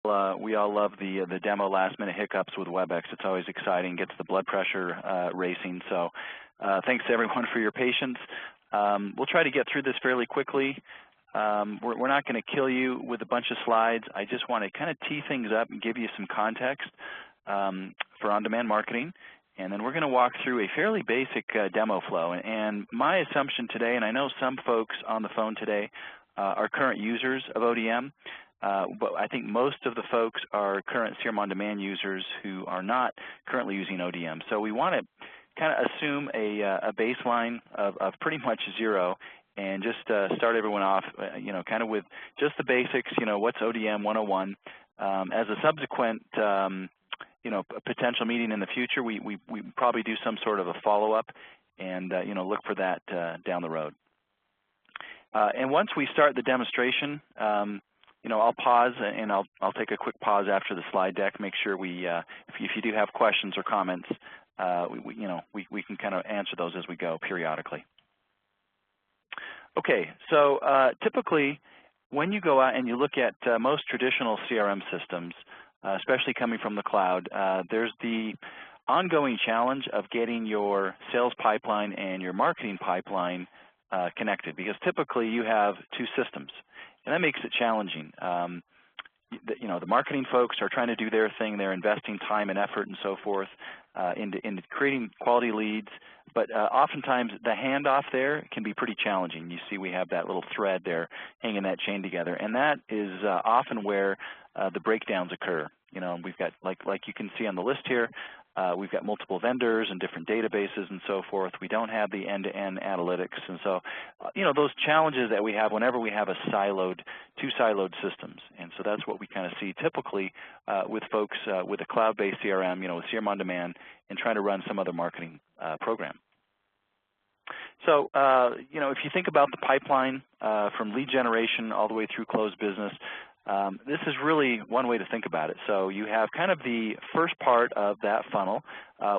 we all love the demo last-minute hiccups with WebEx. It's always exciting, gets the blood pressure racing. So thanks to everyone for your patience. We'll try to get through this fairly quickly. We're not going to kill you with a bunch of slides. I just want to kind of tee things up and give you some context for on-demand marketing. And then we're going to walk through a fairly basic demo flow. And my assumption today, and I know some folks on the phone today are current users of ODM, but I think most of the folks are current CRM on-demand users who are not currently using ODM. So we want to kind of assume a baseline of pretty much zero and just start everyone off, kind of with just the basics, what's ODM 101. As a subsequent a potential meeting in the future, we probably do some sort of a follow-up and, look for that down the road. And once we start the demonstration, I'll pause and I'll take a quick pause after the slide deck, make sure if you do have questions or comments, we can kind of answer those as we go periodically. Okay, so typically when you go out and you look at most traditional CRM systems, especially coming from the cloud, there's the ongoing challenge of getting your sales pipeline and your marketing pipeline connected, because typically you have two systems, and that makes it challenging. The marketing folks are trying to do their thing. They're investing time and effort and so forth into creating quality leads, but oftentimes the handoff there can be pretty challenging. You see we have that little thread there hanging that chain together, and that is often where the breakdowns occur. We've got, like you can see on the list here, we've got multiple vendors and different databases and so forth. We don't have the end-to-end analytics, and so those challenges that we have whenever we have two siloed systems. And so that's what we kind of see typically with folks with a cloud-based CRM, with CRM on demand, and trying to run some other marketing program. So if you think about the pipeline from lead generation all the way through closed business, this is really one way to think about it. So you have kind of the first part of that funnel,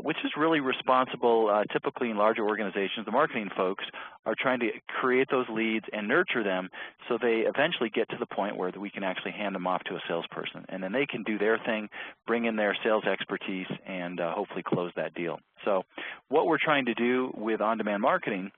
which is really responsible typically in larger organizations. The marketing folks are trying to create those leads and nurture them so they eventually get to the point where we can actually hand them off to a salesperson. And then they can do their thing, bring in their sales expertise, and hopefully close that deal. So what we're trying to do with on-demand marketing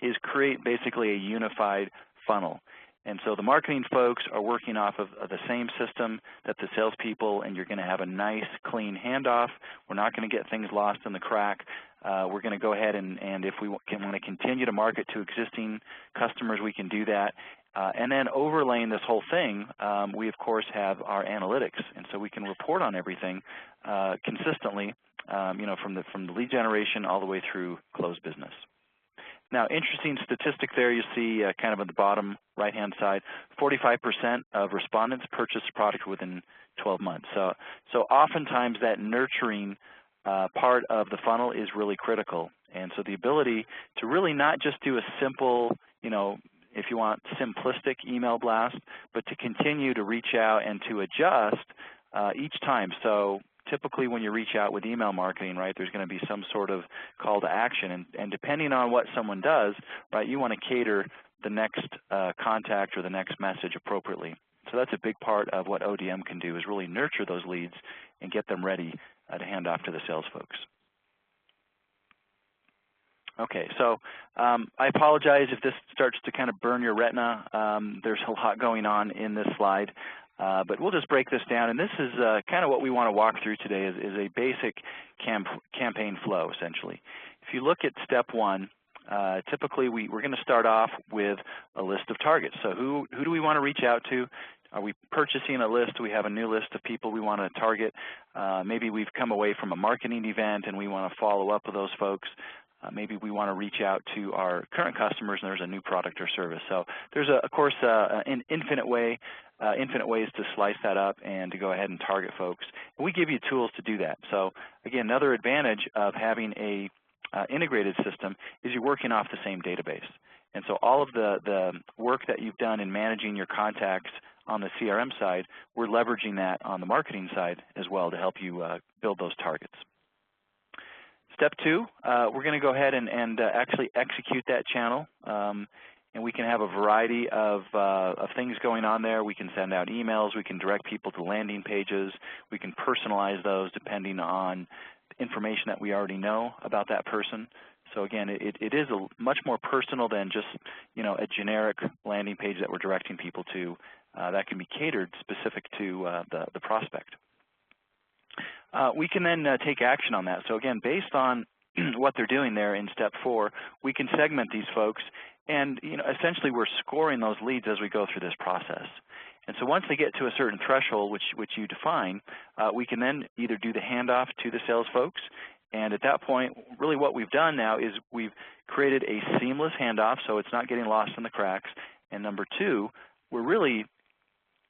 is create basically a unified funnel. And so the marketing folks are working off of the same system that the salespeople, and you're going to have a nice, clean handoff. We're not going to get things lost in the crack. We're going to go ahead and if we want to continue to market to existing customers, we can do that. And then overlaying this whole thing, we, of course, have our analytics. And so we can report on everything consistently, from the lead generation all the way through closed business. Now, interesting statistic there you see kind of at the bottom right-hand side, 45% of respondents purchase a product within 12 months. So oftentimes that nurturing part of the funnel is really critical. And so the ability to really not just do a simple, if you want, simplistic email blast, but to continue to reach out and to adjust each time. So typically when you reach out with email marketing, right, there's going to be some sort of call to action. And depending on what someone does, right, you want to cater the next contact or the next message appropriately. So that's a big part of what ODM can do, is really nurture those leads and get them ready to hand off to the sales folks. Okay, so I apologize if this starts to kind of burn your retina. There's a lot going on in this slide. But we'll just break this down, and this is kind of what we want to walk through today is a basic campaign flow, essentially. If you look at step one, typically we're going to start off with a list of targets. So who do we want to reach out to? Are we purchasing a list? Do we have a new list of people we want to target? Maybe we've come away from a marketing event and we want to follow up with those folks. Maybe we want to reach out to our current customers and there's a new product or service. So there's, of course, an infinite ways to slice that up and to go ahead and target folks. And we give you tools to do that. So again, another advantage of having a integrated system is you're working off the same database. And so all of the work that you've done in managing your contacts on the CRM side, we're leveraging that on the marketing side as well to help you build those targets. Step two, we're going to go ahead and actually execute that channel. and we can have a variety of things going on there. We can send out emails. We can direct people to landing pages. We can personalize those depending on information that we already know about that person. So again, it is much more personal than just a generic landing page that we're directing people to. That can be catered specific to the prospect. We can then take action on that. So again, based on what they're doing there in step 4, we can segment these folks, and essentially we're scoring those leads as we go through this process. And so once they get to a certain threshold, which you define, we can then either do the handoff to the sales folks, and at that point, really what we've done now is we've created a seamless handoff so it's not getting lost in the cracks. And number 2, we're really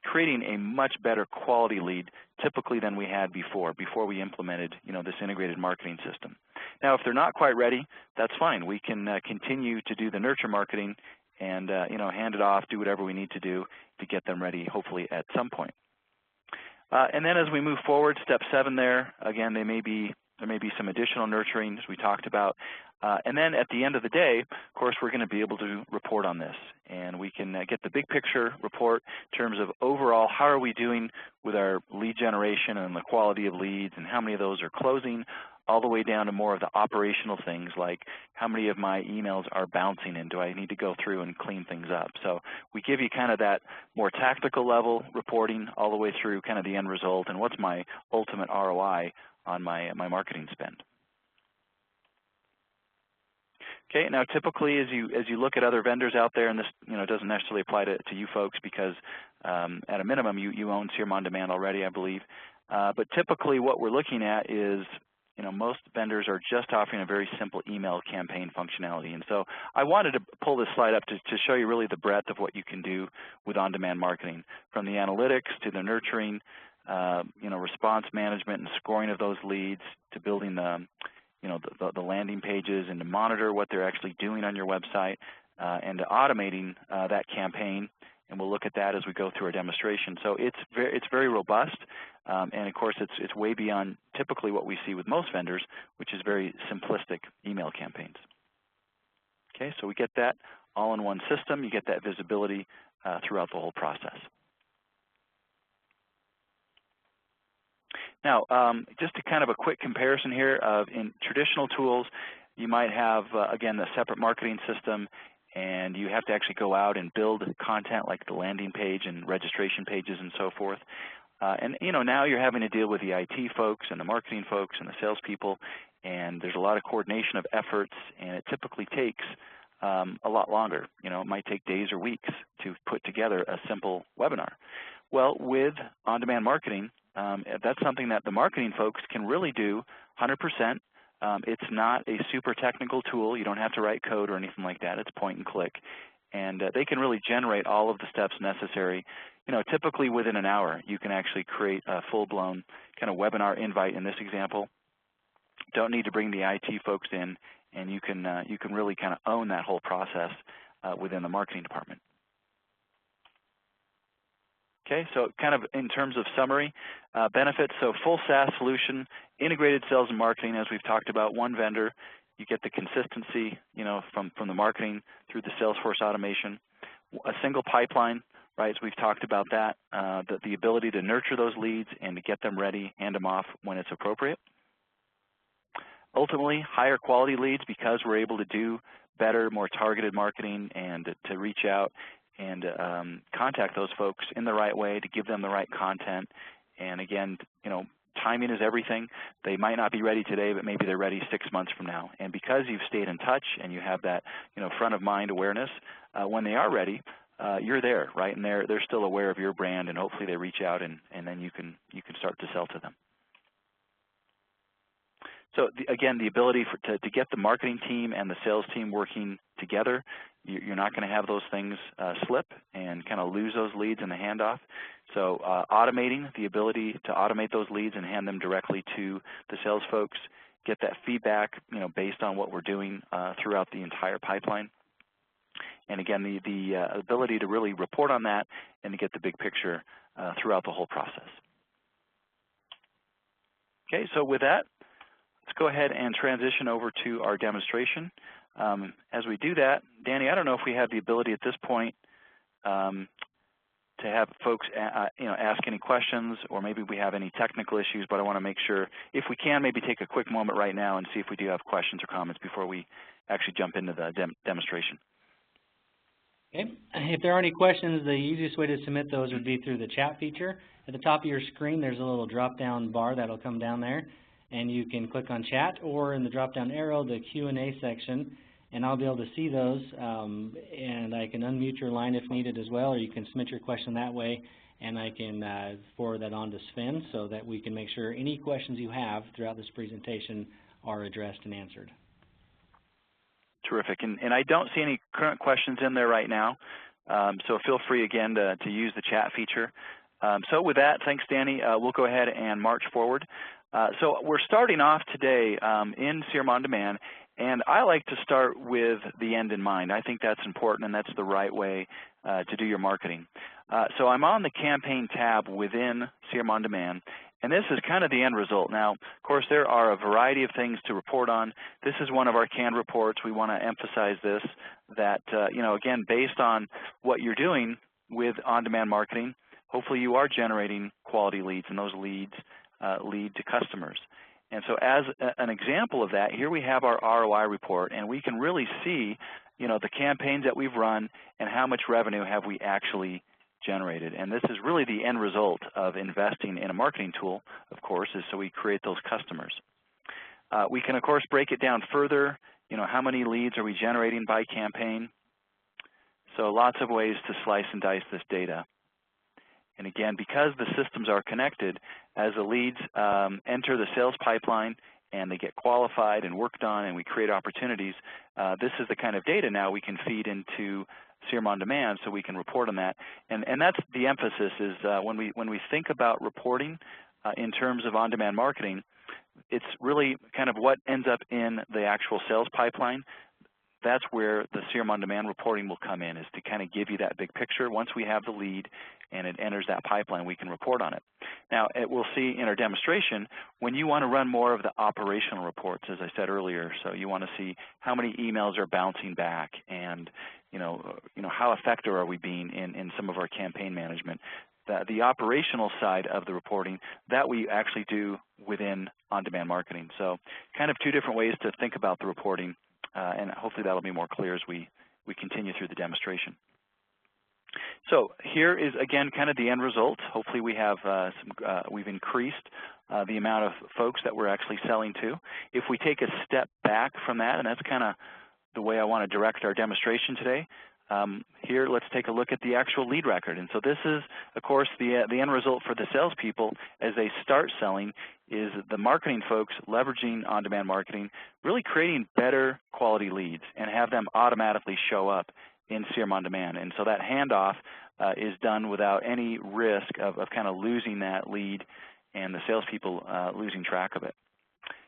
creating a much better quality lead typically than we had before we implemented this integrated marketing system. Now, if they're not quite ready, that's fine. We can continue to do the nurture marketing and hand it off, do whatever we need to do to get them ready, hopefully at some point. And then as we move forward, step 7 there, again, there may be some additional nurturing, as we talked about. And then at the end of the day, of course, we're going to be able to report on this. And we can get the big picture report in terms of overall, how are we doing with our lead generation and the quality of leads and how many of those are closing, all the way down to more of the operational things like how many of my emails are bouncing and do I need to go through and clean things up. So we give you kind of that more tactical level reporting all the way through kind of the end result and what's my ultimate ROI on my marketing spend. Okay, now typically as you look at other vendors out there, and this doesn't necessarily apply to you folks because at a minimum you own CRM On Demand already, I believe. But typically what we're looking at is most vendors are just offering a very simple email campaign functionality. And so I wanted to pull this slide up to show you really the breadth of what you can do with on-demand marketing, from the analytics to the nurturing, response management and scoring of those leads, to building the landing pages and to monitor what they're actually doing on your website, and to automating that campaign. And we'll look at that as we go through our demonstration. So it's very robust, and of course it's way beyond typically what we see with most vendors, which is very simplistic email campaigns. Okay, so we get that all in one system. You get that visibility throughout the whole process. Now, just a kind of a quick comparison here of in traditional tools, you might have, again, a separate marketing system, and you have to actually go out and build content like the landing page and registration pages and so forth. And now you're having to deal with the IT folks and the marketing folks and the salespeople, and there's a lot of coordination of efforts, and it typically takes a lot longer. It might take days or weeks to put together a simple webinar. Well, with on-demand marketing, that's something that the marketing folks can really do 100%. It's not a super technical tool. You don't have to write code or anything like that. It's point and click. And they can really generate all of the steps necessary. Typically within an hour, you can actually create a full-blown kind of webinar invite in this example. Don't need to bring the IT folks in, and you can really kind of own that whole process within the marketing department. Okay, so kind of in terms of summary, benefits, so full SaaS solution, integrated sales and marketing, as we've talked about, one vendor. You get the consistency, from the marketing through the Salesforce automation. A single pipeline, right, as we've talked about that, the ability to nurture those leads and to get them ready, hand them off when it's appropriate. Ultimately, higher quality leads because we're able to do better, more targeted marketing and to reach out and contact those folks in the right way, to give them the right content. And again, timing is everything. They might not be ready today, but maybe they're ready 6 months from now. And because you've stayed in touch and you have that, front of mind awareness, when they are ready, you're there, right? And they're still aware of your brand, and hopefully they reach out, and then you can start to sell to them. So again, the ability to get the marketing team and the sales team working together, you're not going to have those things slip and kind of lose those leads in the handoff. So automating, the ability to automate those leads and hand them directly to the sales folks, get that feedback, based on what we're doing throughout the entire pipeline. And again, the ability to really report on that and to get the big picture throughout the whole process. Okay, so with that, let's go ahead and transition over to our demonstration. As we do that, Danny, I don't know if we have the ability at this point to have folks ask any questions, or maybe we have any technical issues, but I want to make sure, if we can, maybe take a quick moment right now and see if we do have questions or comments before we actually jump into the demonstration. Okay. If there are any questions, the easiest way to submit those would be through the chat feature. At the top of your screen, there's a little drop-down bar that'll come down there, and you can click on chat, or in the drop-down arrow, the Q&A section, and I'll be able to see those, and I can unmute your line if needed as well, or you can submit your question that way, and I can forward that on to Sven so that we can make sure any questions you have throughout this presentation are addressed and answered. Terrific. And I don't see any current questions in there right now, so feel free again to use the chat feature. So with that, thanks, Danny. We'll go ahead and march forward. So we're starting off today in CRM On Demand, and I like to start with the end in mind. I think that's important, and that's the right way to do your marketing. So I'm on the campaign tab within CRM On Demand, and this is kind of the end result. Now, of course, there are a variety of things to report on. This is one of our canned reports. We want to emphasize this, that, again, based on what you're doing with on-demand marketing, hopefully you are generating quality leads, and those leads lead to customers. And so as an example of that, here we have our ROI report, and we can really see, the campaigns that we've run and how much revenue have we actually generated. And this is really the end result of investing in a marketing tool, of course, is so we create those customers. We can, of course, break it down further. How many leads are we generating by campaign? So lots of ways to slice and dice this data. And again, because the systems are connected, as the leads enter the sales pipeline and they get qualified and worked on and we create opportunities, this is the kind of data now we can feed into CRM On Demand so we can report on that. And that's the emphasis is when we think about reporting in terms of on-demand marketing, it's really kind of what ends up in the actual sales pipeline. That's where the CRM On Demand reporting will come in, is to kind of give you that big picture. Once we have the lead and it enters that pipeline, we can report on it. Now, we'll see in our demonstration, when you want to run more of the operational reports, as I said earlier, so you want to see how many emails are bouncing back and, how effective are we being in some of our campaign management. The operational side of the reporting, that we actually do within on-demand marketing. So kind of two different ways to think about the reporting. And hopefully that will be more clear as we continue through the demonstration. So here is, again, kind of the end result. Hopefully we have we've increased the amount of folks that we're actually selling to. If we take a step back from that, and that's kind of the way I want to direct our demonstration today, here let's take a look at the actual lead record. And so this is, of course, the end result for the salespeople as they start selling, is the marketing folks leveraging on-demand marketing, really creating better quality leads and have them automatically show up in CRM On Demand. And so that handoff is done without any risk of kind of losing that lead and the salespeople losing track of it.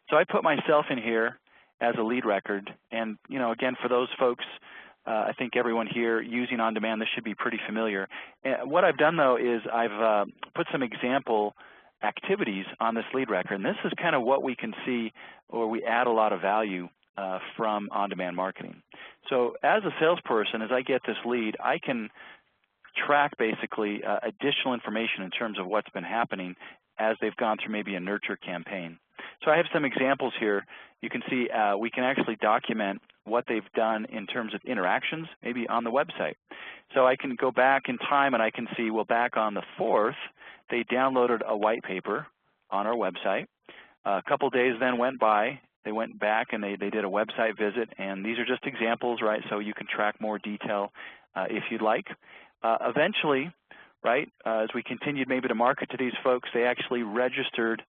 So I put myself in here as a lead record. And, again, for those folks, I think everyone here using On Demand, this should be pretty familiar. And what I've done, though, is I've put some example activities on this lead record. And this is kind of what we can see, or we add a lot of value from on-demand marketing. So as a salesperson, as I get this lead, I can track basically additional information in terms of what's been happening as they've gone through maybe a nurture campaign. So I have some examples here. You can see we can actually document what they've done in terms of interactions, maybe on the website. So I can go back in time and I can see, well, back on the 4th, they downloaded a white paper on our website. A couple days then went by. They went back and they did a website visit, and these are just examples, right? So you can track more detail if you'd like. Eventually, right, as we continued maybe to market to these folks, they actually registered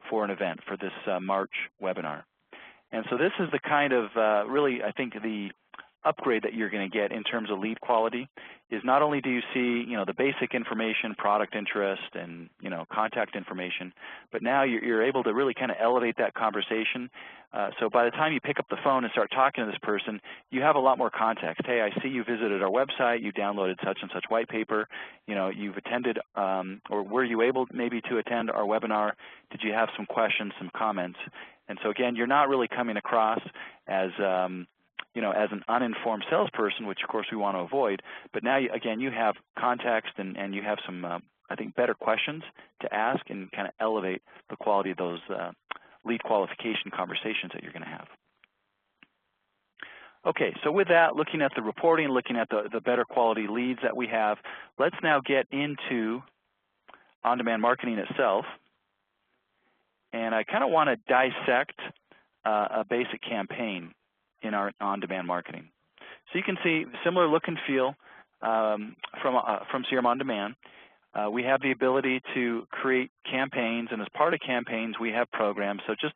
for an event for this March webinar. And so this is the kind of really, I think, the upgrade that you're going to get in terms of lead quality is not only do you see, the basic information, product interest, and, contact information, but now you're able to really kind of elevate that conversation. So by the time you pick up the phone and start talking to this person, you have a lot more context. Hey, I see you visited our website, you downloaded such and such white paper, you've attended, or were you able maybe to attend our webinar? Did you have some questions, some comments? And so again, you're not really coming across as as an uninformed salesperson, which of course we want to avoid. But now, again, you have context and you have some, I think, better questions to ask and kind of elevate the quality of those lead qualification conversations that you're going to have. Okay, so with that, looking at the reporting, looking at the better quality leads that we have, let's now get into on-demand marketing itself. And I kind of want to dissect a basic campaign in our on-demand marketing. So you can see similar look and feel from CRM On Demand. We have the ability to create campaigns, and as part of campaigns, we have programs. So just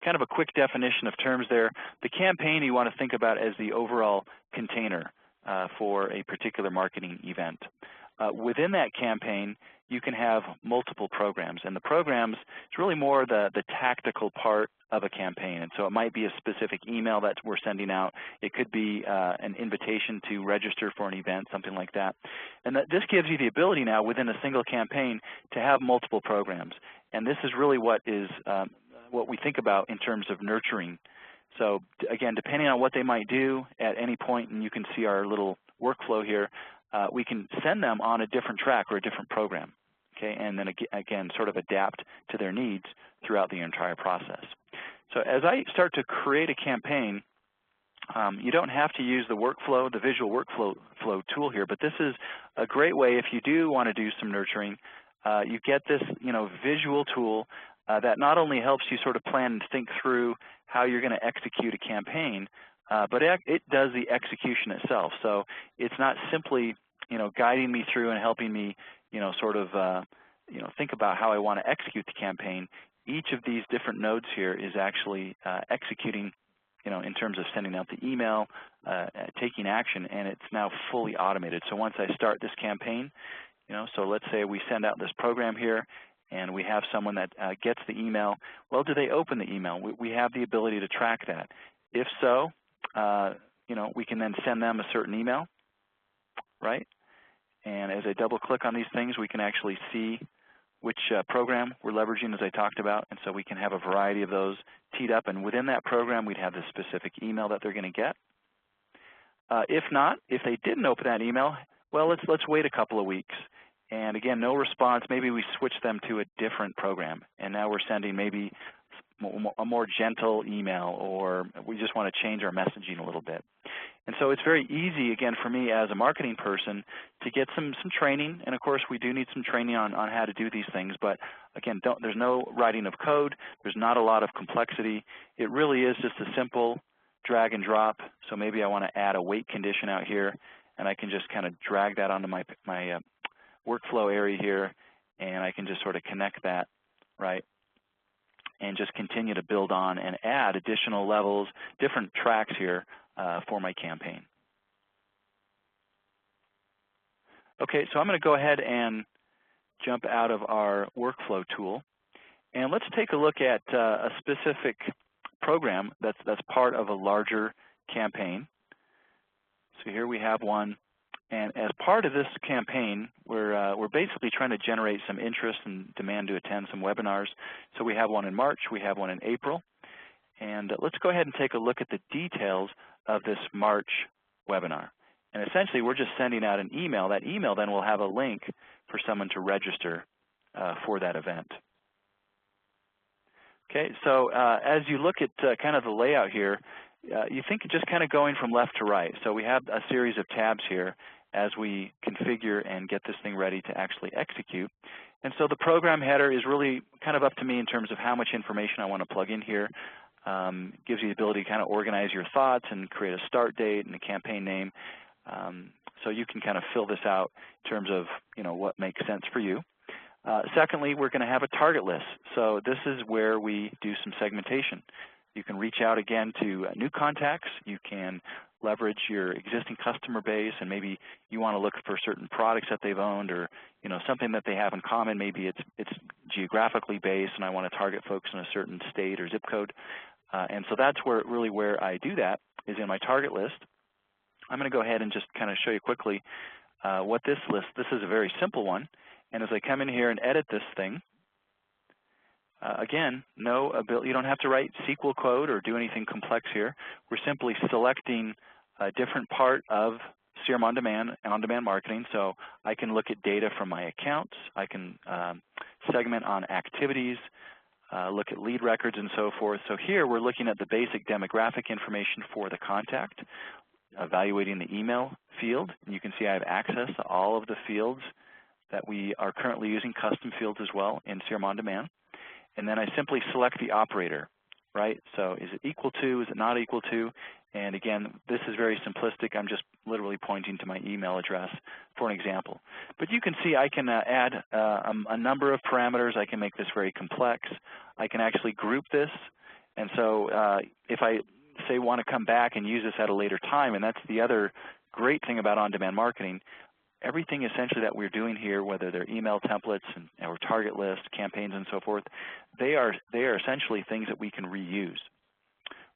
kind of a quick definition of terms there. The campaign you want to think about as the overall container for a particular marketing event. Within that campaign, you can have multiple programs, and the programs is really more the tactical part of a campaign. And so it might be a specific email that we're sending out. It could be an invitation to register for an event, something like that. And this gives you the ability now within a single campaign to have multiple programs. And this is really what we think about in terms of nurturing. So again, depending on what they might do at any point, and you can see our little workflow here, we can send them on a different track or a different program, okay, and then again sort of adapt to their needs throughout the entire process. So as I start to create a campaign, you don't have to use the workflow, the visual workflow tool here, but this is a great way if you do want to do some nurturing. You get this visual tool that not only helps you sort of plan and think through how you're going to execute a campaign, but it does the execution itself. So it's not simply guiding me through and helping me sort of think about how I want to execute the campaign. Each of these different nodes here is actually executing in terms of sending out the email, taking action, and it's now fully automated. So once I start this campaign, so let's say we send out this program here, and we have someone that gets the email. Well, do they open the email? We have the ability to track that. If so, we can then send them a certain email, right? And as I double-click on these things, we can actually see which program we're leveraging, as I talked about, and so we can have a variety of those teed up. And within that program, we'd have the specific email that they're going to get. If not, if they didn't open that email, well, let's wait a couple of weeks. And again, no response. Maybe we switch them to a different program, and now we're sending maybe a more gentle email, or we just want to change our messaging a little bit. And so it's very easy, again, for me as a marketing person to get some training. And of course, we do need some training on how to do these things. But again, there's no writing of code. There's not a lot of complexity. It really is just a simple drag and drop. So maybe I want to add a wait condition out here, and I can just kind of drag that onto my workflow area here, and I can just sort of connect that, right? And just continue to build on and add additional levels, different tracks here for my campaign. Okay, so I'm going to go ahead and jump out of our workflow tool, and let's take a look at a specific program that's part of a larger campaign. So here we have one, and as part of this campaign, we're basically trying to generate some interest and demand to attend some webinars. So we have one in March, we have one in April, and let's go ahead and take a look at the details of this March webinar. And essentially, we're just sending out an email. That email then will have a link for someone to register for that event. Okay, so as you look at kind of the layout here, you think just kind of going from left to right. So we have a series of tabs here as we configure and get this thing ready to actually execute. And so the program header is really kind of up to me in terms of how much information I want to plug in here. Gives you the ability to kind of organize your thoughts and create a start date and a campaign name. So you can kind of fill this out in terms of what makes sense for you. Secondly, we're going to have a target list. So this is where we do some segmentation. You can reach out again to new contacts. You can leverage your existing customer base, and maybe you want to look for certain products that they've owned, or something that they have in common. Maybe it's geographically based, and I want to target folks in a certain state or zip code. And so that's where I do that is in my target list. I'm going to go ahead and just kind of show you quickly what this list. This is a very simple one, and as I come in here and edit this thing, again, you don't have to write SQL code or do anything complex here. We're simply selecting a different part of CRM on-demand marketing. So I can look at data from my accounts. I can segment on activities, look at lead records and so forth. So here we're looking at the basic demographic information for the contact, evaluating the email field. And you can see I have access to all of the fields that we are currently using, custom fields as well in CRM on-demand. And then I simply select the operator, right? So is it equal to, is it not equal to? And again, this is very simplistic. I'm just literally pointing to my email address for an example. But you can see I can add a number of parameters. I can make this very complex. I can actually group this. And so if I, say, want to come back and use this at a later time, and that's the other great thing about on-demand marketing, everything essentially that we're doing here, whether they're email templates or target lists, campaigns, and so forth, they are essentially things that we can reuse,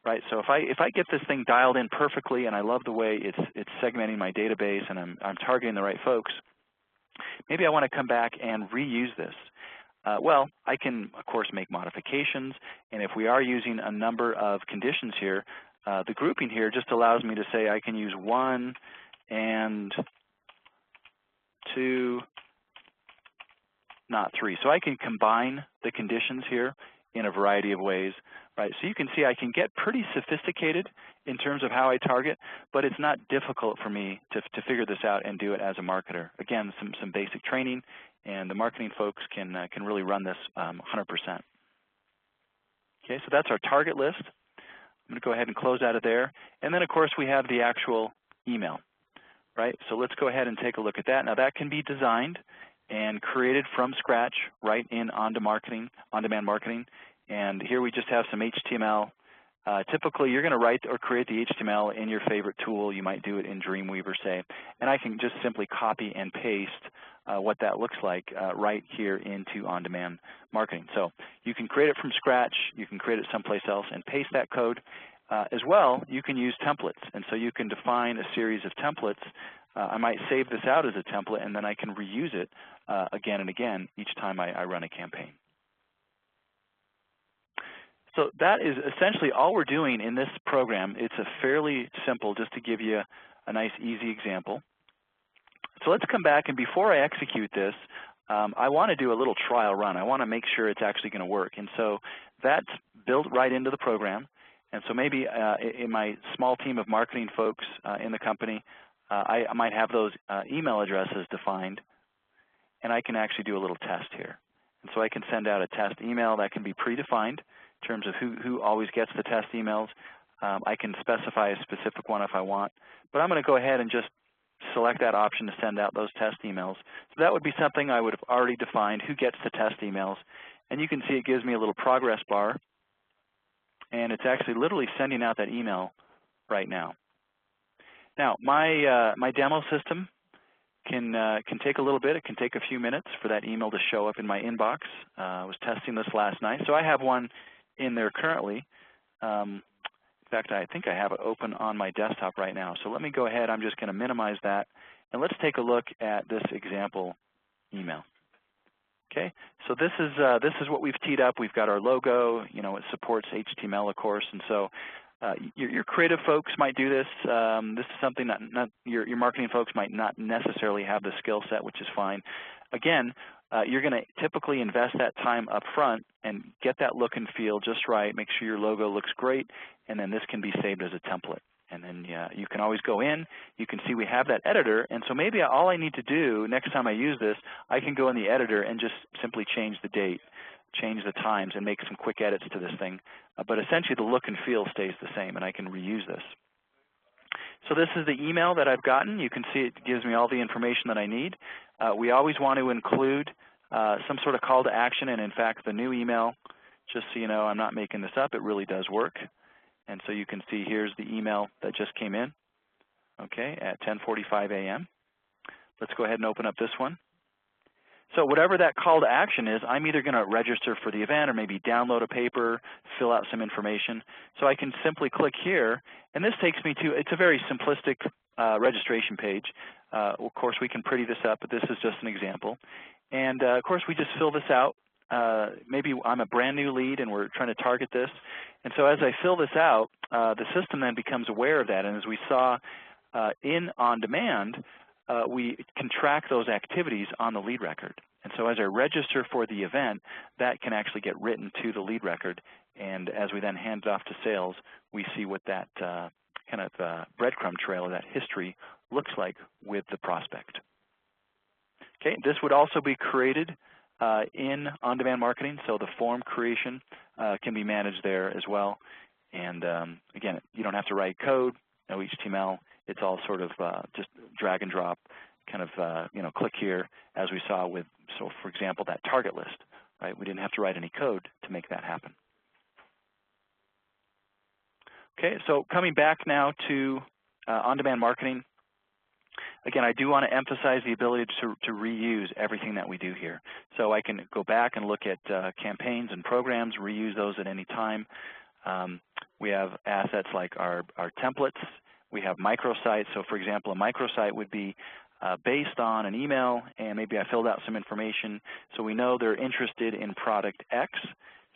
right? So if I get this thing dialed in perfectly, and I love the way it's segmenting my database, and I'm targeting the right folks, maybe I want to come back and reuse this. Well, I can, of course, make modifications, and if we are using a number of conditions here, the grouping here just allows me to say I can use 1 and 2, not 3. So I can combine the conditions here in a variety of ways, right? So you can see I can get pretty sophisticated in terms of how I target, but it's not difficult for me to figure this out and do it as a marketer. Again, some basic training, and the marketing folks can really run this 100%. Okay, so that's our target list. I'm going to go ahead and close out of there. And then, of course, we have the actual email, right? So let's go ahead and take a look at that. Now, that can be designed and created from scratch right in on-demand marketing. And here we just have some HTML. Typically, you're going to write or create the HTML in your favorite tool. You might do it in Dreamweaver, say. And I can just simply copy and paste what that looks like right here into on-demand marketing. So you can create it from scratch. You can create it someplace else and paste that code. As well, you can use templates. And so you can define a series of templates. I might save this out as a template, and then I can reuse it again and again each time I run a campaign. So that is essentially all we're doing in this program. It's a fairly simple, just to give you a nice, easy example. So let's come back, and before I execute this, I want to do a little trial run. I want to make sure it's actually going to work. And so that's built right into the program. And so maybe in my small team of marketing folks in the company, I might have those email addresses defined, and I can actually do a little test here. And so I can send out a test email that can be predefined in terms of who always gets the test emails. I can specify a specific one if I want, but I'm going to go ahead and just select that option to send out those test emails. So that would be something I would have already defined, who gets the test emails. And you can see it gives me a little progress bar, and it's actually literally sending out that email right now. Now, my demo system can take a little bit. It can take a few minutes for that email to show up in my inbox. I was testing this last night, so I have one in there currently. In fact, I think I have it open on my desktop right now. So let me go ahead. I'm just going to minimize that, and let's take a look at this example email. Okay, so this is what we've teed up. We've got our logo. You know, it supports HTML, of course, and so your creative folks might do this. This is something that your marketing folks might not necessarily have the skill set, which is fine. Again, you're going to typically invest that time up front and get that look and feel just right. Make sure your logo looks great, and then this can be saved as a template. And then you can always go in. You can see we have that editor, and so maybe all I need to do next time I use this, I can go in the editor and just simply change the date, change the times, and make some quick edits to this thing. But essentially the look and feel stays the same, and I can reuse this. So this is the email that I've gotten. You can see it gives me all the information that I need. We always want to include some sort of call to action, and in fact the new email, just so you know, I'm not making this up, it really does work. And so you can see here's the email that just came in, okay, at 10:45 a.m. Let's go ahead and open up this one. So whatever that call to action is, I'm either going to register for the event or maybe download a paper, fill out some information. So I can simply click here, and this takes me to, it's a very simplistic registration page. Of course, we can pretty this up, but this is just an example. And of course, we just fill this out. maybe I'm a brand new lead and we're trying to target this. And so as I fill this out, the system then becomes aware of that. And as we saw in On Demand, we can track those activities on the lead record. And so as I register for the event, that can actually get written to the lead record. And as we then hand it off to sales, we see what that kind of breadcrumb trail or that history looks like with the prospect. Okay, this would also be created in on-demand marketing, so the form creation can be managed there as well. And again, you don't have to write code, no HTML. It's all sort of just drag and drop, kind of click here, as we saw with, so for example, that target list, right? We didn't have to write any code to make that happen. Okay, so coming back now to on-demand marketing. Again, I do want to emphasize the ability to reuse everything that we do here. So I can go back and look at campaigns and programs, reuse those at any time. We have assets like our templates. We have microsites. So for example, a microsite would be based on an email, and maybe I filled out some information. So we know they're interested in product X.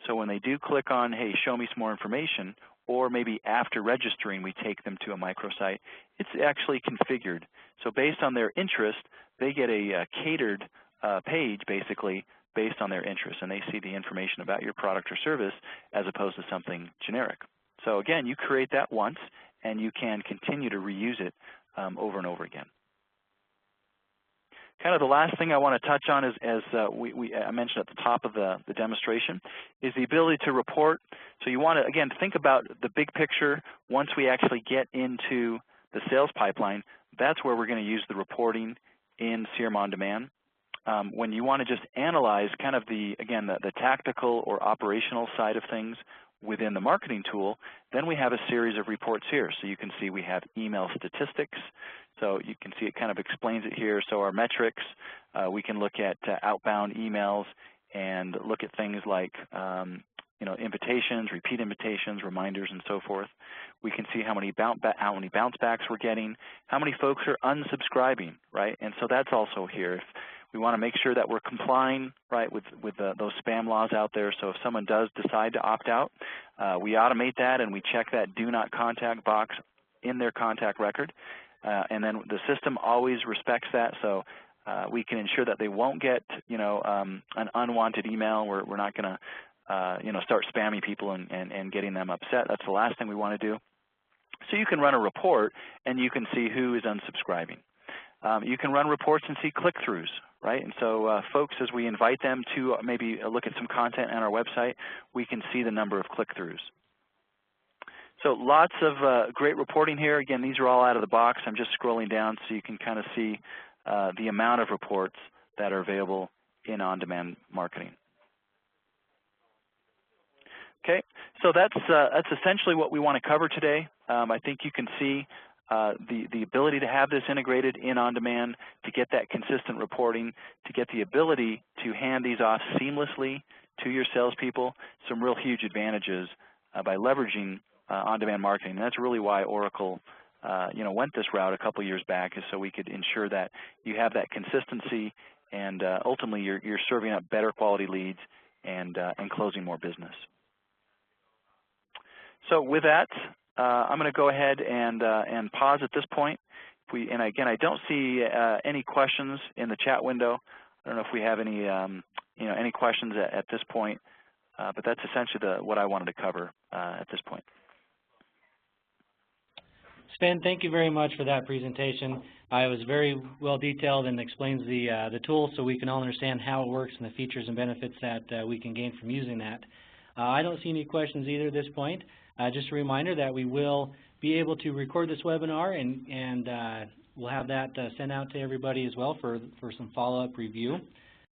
So when they do click on, hey, show me some more information, or maybe after registering, we take them to a microsite, it's actually configured. So based on their interest, they get a catered page, basically, based on their interest, and they see the information about your product or service as opposed to something generic. So again, you create that once, and you can continue to reuse it over and over again. Kind of the last thing I want to touch on is, as I mentioned at the top of the demonstration, is the ability to report. So you want to, again, think about the big picture. Once we actually get into the sales pipeline, that's where we're going to use the reporting in CRM On Demand. When you want to just analyze kind of the tactical or operational side of things within the marketing tool, then we have a series of reports here. So you can see we have email statistics. So you can see it kind of explains it here. So our metrics, we can look at outbound emails and look at things like invitations, repeat invitations, reminders, and so forth. We can see how many bounce backs we're getting, how many folks are unsubscribing, right? And so that's also here. If we want to make sure that we're complying, right, with those spam laws out there. So if someone does decide to opt out, we automate that and we check that do not contact box in their contact record. And then the system always respects that, so we can ensure that they won't get, an unwanted email. We're not going to, start spamming people and getting them upset. That's the last thing we want to do. So you can run a report, and you can see who is unsubscribing. You can run reports and see click-throughs, right? And so folks, as we invite them to maybe look at some content on our website, we can see the number of click-throughs. So lots of great reporting here. Again, these are all out of the box. I'm just scrolling down so you can kind of see the amount of reports that are available in on-demand marketing. Okay, so that's essentially what we want to cover today. I think you can see the ability to have this integrated in on-demand, to get that consistent reporting, to get the ability to hand these off seamlessly to your salespeople. Some real huge advantages by leveraging on-demand marketing. And that's really why Oracle went this route a couple years back, is so we could ensure that you have that consistency, and ultimately you're serving up better quality leads and closing more business. So with that, I'm going to go ahead and pause at this point. And again, I don't see any questions in the chat window. I don't know if we have any any questions at this point, but that's essentially what I wanted to cover at this point. Sven, thank you very much for that presentation. It was very well detailed and explains the tool, so we can all understand how it works and the features and benefits that we can gain from using that. I don't see any questions either at this point. Just a reminder that we will be able to record this webinar, and we'll have that sent out to everybody as well for some follow-up review.